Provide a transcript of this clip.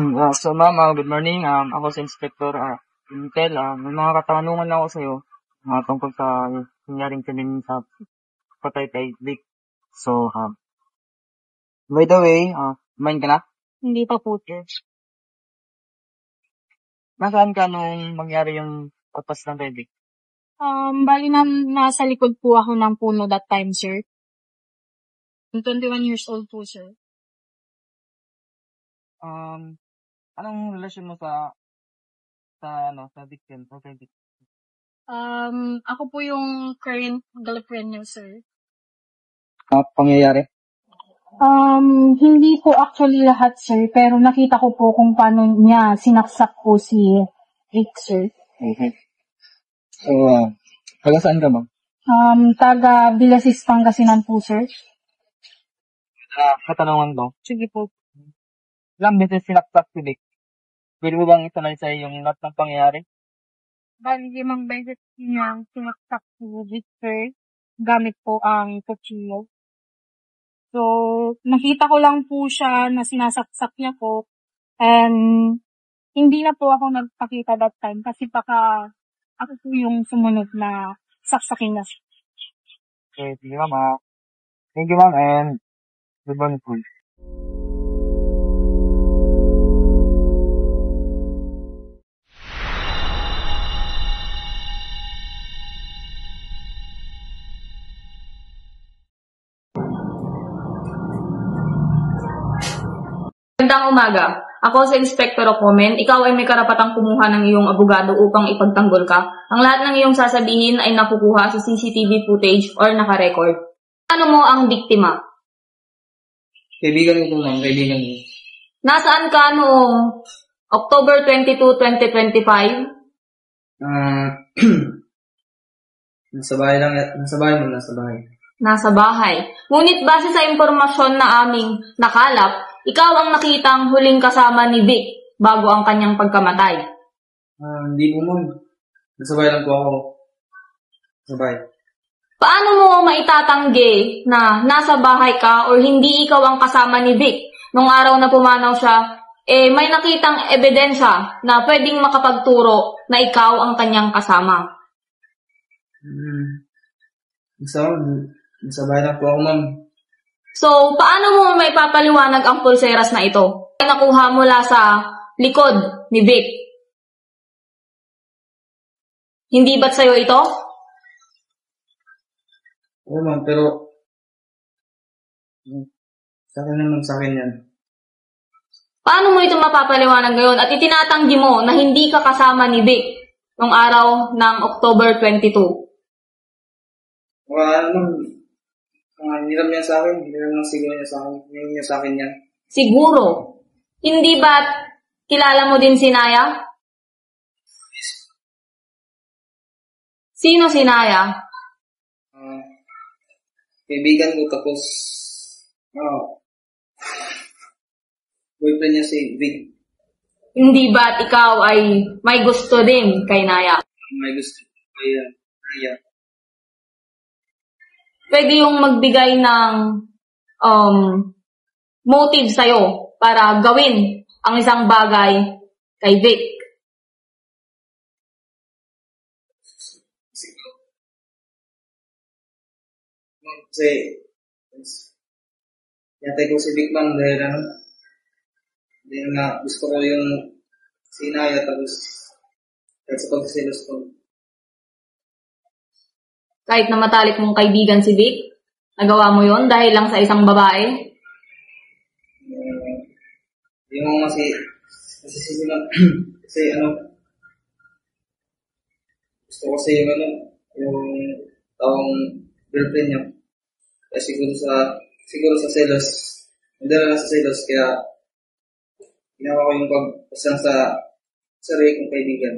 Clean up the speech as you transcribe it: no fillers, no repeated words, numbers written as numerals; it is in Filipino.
So ma'am, good morning. Ako si Inspector Intel. May mga katanungan ako sa iyo tungkol sa nangyaring krimen sa patay kay Vic. So, by the way, kumain ka na? Hindi pa po, sir. Nasaan ka nung mangyari yung pagpas ng kay Vic? Bali nasa likod po ako ng puno that time, sir. 21 years old po, sir. Anong relasyon mo sa victim? Kay Vic? Ako po yung current girlfriend niya, sir. Pangyayari? Hindi po actually lahat, sir, pero nakita ko po kung paano niya sinaksak po si Rick, sir. Okay. So, taga saan ka ba? Taga Villasis, Pangasinan po, sir. Katanungan ko. Sige po. Ilang beses sinaksak si Vic? Pwede mo bang itanay yung lahat ng pangyayari? Bali 5 beses niya sinaksak si Rick, sir, gamit po ang kutsilyo. So, nakita ko lang po siya na sinasaksak niya po, and hindi na po ako nagpakita that time kasi baka ako po yung sumunod na saksakin na siya. Okay, sige ma'am. Thank you ma'am, and good morning po. Magandang umaga. Ako si Inspector Ocomen. Ikaw ay may karapatang kumuha ng iyong abogado upang ipagtanggol ka. Ang lahat ng iyong sasabihin ay nakukuha sa CCTV footage or nakarecord. Ano mo ang biktima? Kaibigan ko ma'am, kaibigan ko. Nasaan ka noong October 22, 2025? Nasa bahay lang, nasa bahay. Nasa bahay. Ngunit base sa impormasyon na aming nakalap, ikaw ang nakitang huling kasama ni Vic bago ang kanyang pagkamatay. Hindi po ma'am. Nasa bahay lang po ako. Nasa bahay. Paano mo maitatanggi na nasa bahay ka or hindi ikaw ang kasama ni Vic nung araw na pumanaw siya, may nakitang ebidensya na pwedeng makapagturo na ikaw ang kanyang kasama? Nasa bahay lang po ako ma'am. So, paano mo may papaliwanag ang pulseras na ito? Ay nakuha mula sa likod ni Vic. Hindi ba't sa'yo ito? Oo ma'am, pero sa akin yan. Paano mo ito mapapaliwanag ngayon at itinatanggi mo na hindi ka kasama ni Vic nung araw ng October 22? Wala naman. Niram niya sa akin. Niram lang siguro niya sa akin yan. Siguro. Hindi ba't kilala mo din si Naya? Sino si Naya? Kaibigan ko tapos boyfriend niya si Vic. Hindi ba't ikaw ay may gusto din kay Naya? May gusto kay Naya. Pwede yung magbigay ng motive sa'yo para gawin ang isang bagay kay Vic. Kasi yatay ko si Vic man dahil nga gusto ko yung sinaya tapos dahil sa pagsiselos ko. Kahit na matalik mong kaibigan si Vic, nagawa mo yon dahil lang sa isang babae? Hindi mo masisimulan kasi gusto ko kasi yung taong girlfriend niya. Kaya siguro sa selos, madala lang sa selos, kaya ginawa ko yung pagpasang sa sarili kong kaibigan.